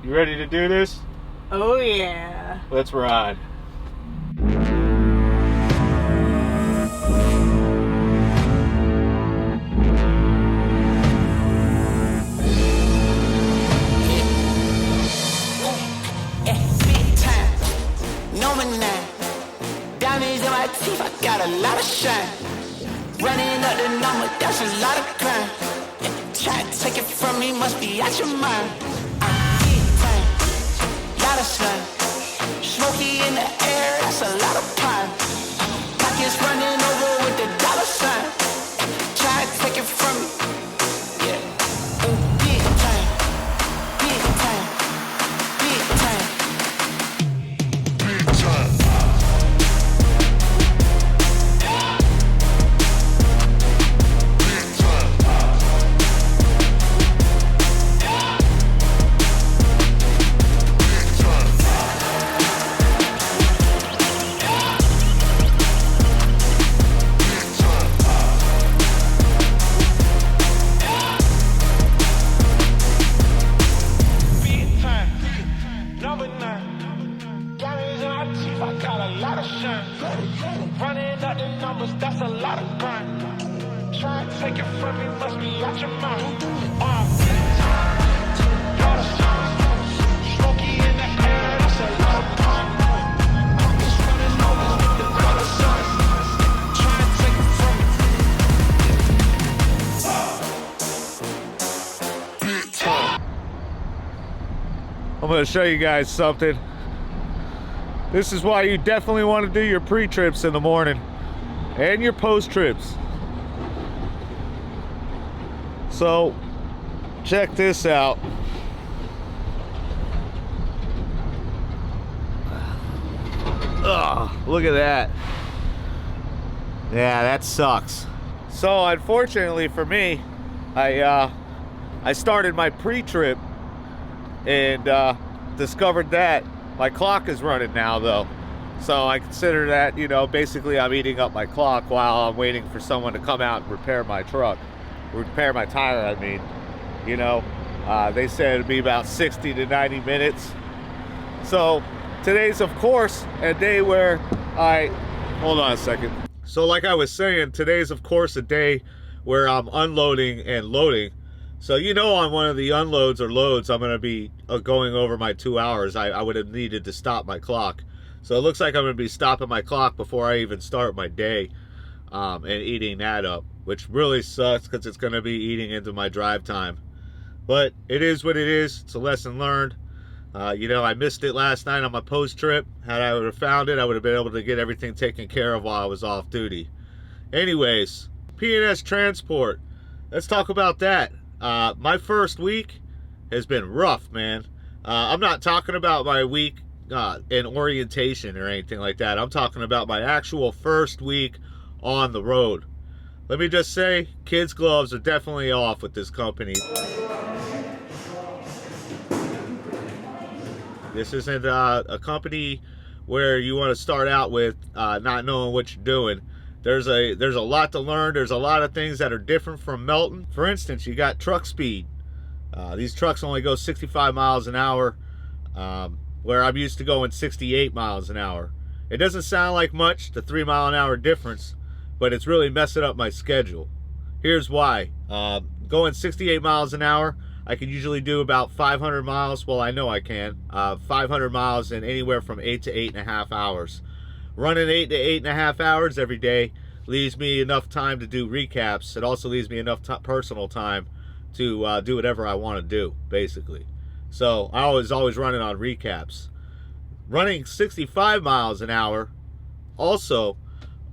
You ready to do this? Oh yeah. Let's ride. Teeth, I got a lot of shine. Running up the number, that's a lot of crime. Try to take it from me, must be out your mind. Big time, lot of slime. Smoky in the air, that's a lot of pine. Pockets running over with the dollar sign. Try to take it from me, yeah. Big time, big time, big time, big time. I'm going to show you guys something. This is why you definitely want to do your pre-trips in the morning and your post-trips. So, check this out. Ugh, look at that. Yeah, that sucks. So, unfortunately for me, I started my pre-trip and discovered that my clock is running now, though. So I consider that, you know, basically I'm eating up my clock while I'm waiting for someone to come out and repair my truck. Repair my tire, I mean. You know, they said it'd be about 60 to 90 minutes. So today's, of course, a day where hold on a second. So like I was saying, today's, of course, a day where I'm unloading and loading. So, you know, on one of the unloads or loads, I'm going to be going over my 2 hours. I would have needed to stop my clock. So it looks like I'm going to be stopping my clock before I even start my day and eating that up, which really sucks because it's going to be eating into my drive time. But it is what it is. It's a lesson learned. You know, I missed it last night on my post trip. Had I would have found it, I would have been able to get everything taken care of while I was off duty. Anyways, P&S Transport. Let's talk about that. My first week has been rough, man. I'm not talking about my week in orientation or anything like that. I'm talking about my actual first week on the road. Let me just say, kids' gloves are definitely off with this company. This isn't a company where you want to start out with not knowing what you're doing. There's a lot to learn. There's a lot of things that are different from Melton. For instance, you got truck speed. These trucks only go 65 miles an hour, where I'm used to going 68 miles an hour. It doesn't sound like much, the 3 mile an hour difference, but it's really messing up my schedule. Here's why. Going 68 miles an hour, I can usually do about 500 miles. Well, I know I can. 500 miles in anywhere from 8 to 8.5 hours. Running 8 to 8.5 hours every day leaves me enough time to do recaps. It also leaves me enough personal time to do whatever I want to do, basically. So I was always running on recaps. Running 65 miles an hour, also,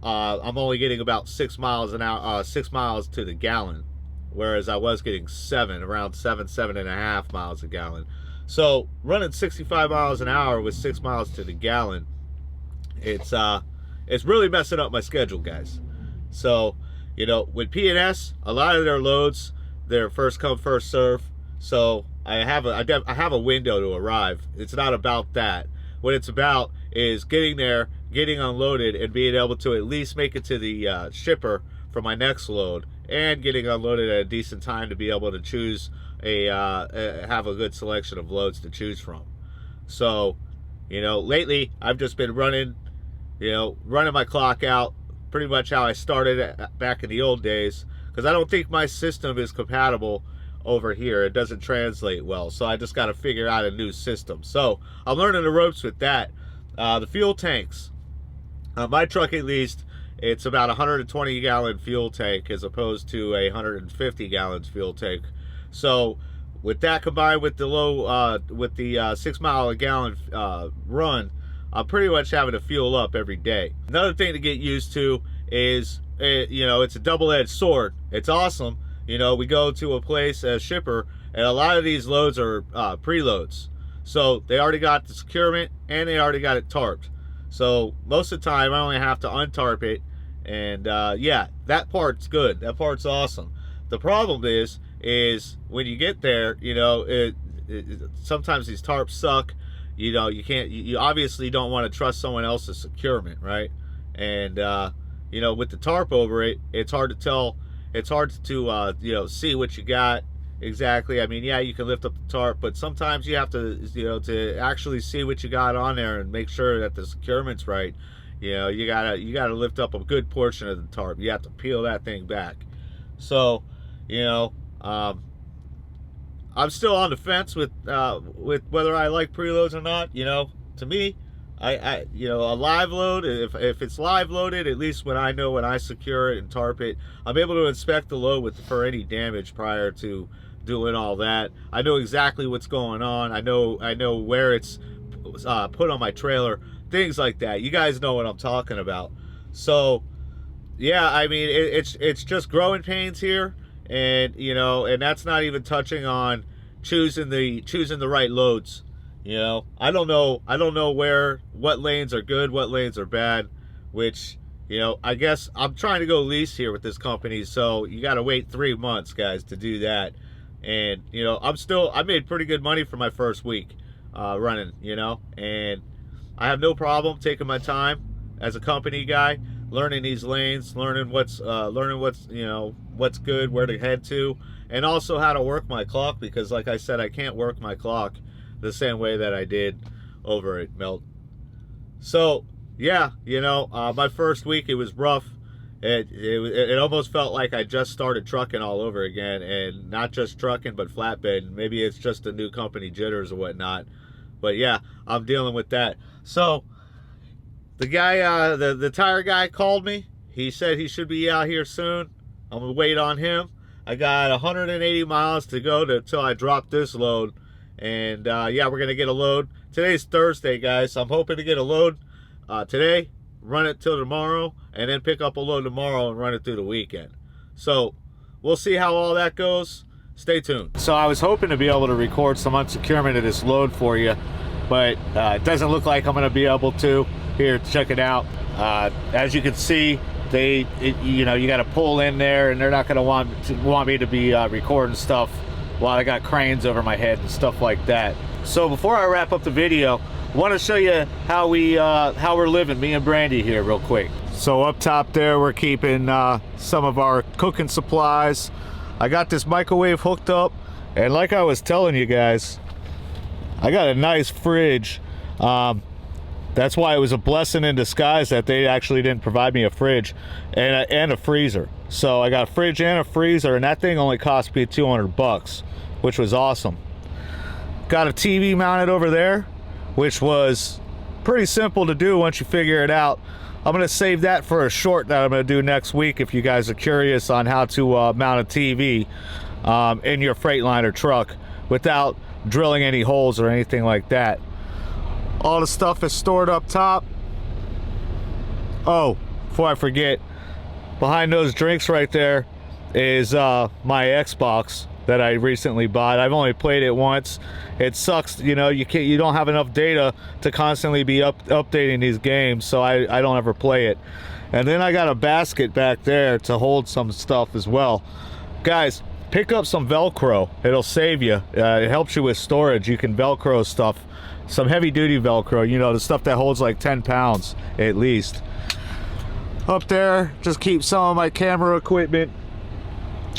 I'm only getting about 6 miles an hour, 6 miles to the gallon, whereas I was getting around 7.5 miles a gallon. So running 65 miles an hour with 6 miles to the gallon, it's really messing up my schedule, guys. So, you know, with P&S, a lot of their loads, they're first come, first serve. So I have a window to arrive. It's not about that. What it's about is getting there, getting unloaded, and being able to at least make it to the shipper for my next load, and getting unloaded at a decent time to be able to choose have a good selection of loads to choose from. So, you know, lately I've just been running my clock out pretty much how I started back in the old days, because I don't think my system is compatible over here. It doesn't translate well, so I just got to figure out a new system. So I'm learning the ropes with that. The fuel tanks, my truck at least, it's about 120 gallon fuel tank as opposed to a 150 gallons fuel tank. So with that combined with the low with the 6 mile a gallon run, I'm pretty much having to fuel up every day. Another thing to get used to is you know, it's a double-edged sword. It's awesome. You know, we go to a place as shipper, and a lot of these loads are preloads. So they already got the securement, and they already got it tarped. So most of the time, I only have to untarp it, and yeah, that part's good. That part's awesome. The problem is when you get there, you know, sometimes these tarps suck. You know, you obviously don't want to trust someone else's securement, right? And you know, with the tarp over it, it's hard to tell. It's hard to you know, see what you got exactly. I mean, yeah, you can lift up the tarp, but sometimes you have to, you know, to actually see what you got on there and make sure that the securement's right. You know, you gotta lift up a good portion of the tarp. You have to peel that thing back. So, you know, I'm still on the fence with whether I like preloads or not. You know, to me, I you know, a live load, if it's live loaded, at least when I secure it and tarp it, I'm able to inspect the load for any damage prior to doing all that. I know exactly what's going on. I know where it's put on my trailer, things like that. You guys know what I'm talking about. So yeah, I mean, it's just growing pains here, and you know, and that's not even touching on choosing the right loads. You know, I don't know what lanes are good, what lanes are bad, which, you know, I guess I'm trying to go lease here with this company, so you got to wait 3 months, guys, to do that. And, you know, I made pretty good money for my first week running, you know, and I have no problem taking my time as a company guy, learning these lanes, learning what's you know, what's good, where to head to, and also how to work my clock, because like I said, I can't work my clock the same way that I did over at Melt. So yeah, you know, my first week, it was rough. It almost felt like I just started trucking all over again, and not just trucking but flatbed. Maybe it's just the new company jitters or whatnot, but yeah, I'm dealing with that. So the guy, the tire guy called me. He said he should be out here soon. I'm gonna wait on him. I got 180 miles to go till I drop this load. And yeah, we're gonna get a load. Today's Thursday, guys, so I'm hoping to get a load today, run it till tomorrow, and then pick up a load tomorrow and run it through the weekend. So we'll see how all that goes. Stay tuned. So I was hoping to be able to record some unsecurement of this load for you, but it doesn't look like I'm gonna be able to. Here, check it out. As you can see, you know, you got to pull in there, and they're not gonna want me to be recording stuff while I got cranes over my head and stuff like that. So before I wrap up the video, I want to show you how we're living, me and Brandy here, real quick. So up top there, we're keeping some of our cooking supplies. I got this microwave hooked up, and like I was telling you guys, I got a nice fridge. That's why it was a blessing in disguise that they actually didn't provide me a fridge and a freezer. So I got a fridge and a freezer, and that thing only cost me $200, which was awesome. Got a TV mounted over there, which was pretty simple to do once you figure it out. I'm gonna save that for a short that I'm gonna do next week if you guys are curious on how to mount a TV in your Freightliner truck without drilling any holes or anything like that. All the stuff is stored up top. Oh, before I forget, behind those drinks right there is my Xbox that I recently bought. I've only played it once. It sucks, you know, you don't have enough data to constantly be updating these games, so I don't ever play it. And then I got a basket back there to hold some stuff as well. Guys, pick up some Velcro. It'll save you. It helps you with storage. You can Velcro stuff. Some heavy duty Velcro, you know, the stuff that holds like 10 pounds at least. Up there, just keep some of my camera equipment.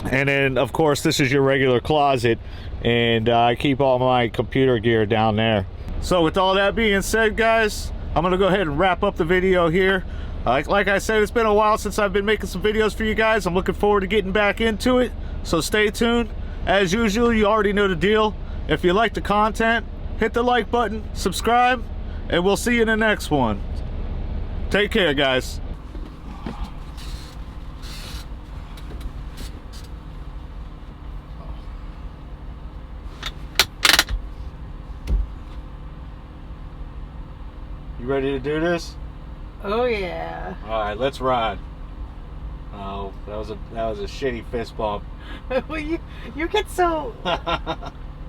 And then, of course, this is your regular closet, and I keep all my computer gear down there. So with all that being said, guys, I'm gonna go ahead and wrap up the video here. Like I said, it's been a while since I've been making some videos for you guys. I'm looking forward to getting back into it, so stay tuned. As usual, you already know the deal. If you like the content, hit the like button, subscribe, and we'll see you in the next one. Take care, guys. You ready to do this? Oh yeah. All right, let's ride. Oh, that was a shitty fist bump. Well, you get so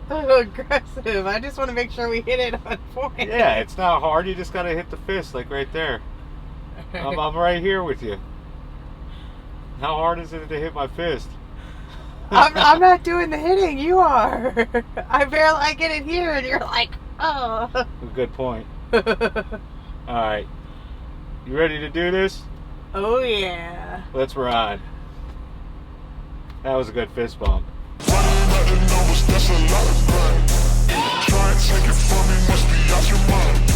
aggressive. I just want to make sure we hit it on point. Yeah, it's not hard. You just gotta hit the fist, like right there. I'm right here with you. How hard is it to hit my fist? I'm not doing the hitting. You are. I get it here, and you're like, oh. Good point. All right, you ready to do this? Oh yeah. Let's ride. That was a good fist bump. Running up the numbers, that's a lot of grind. Try and take it from me, must be out your mind.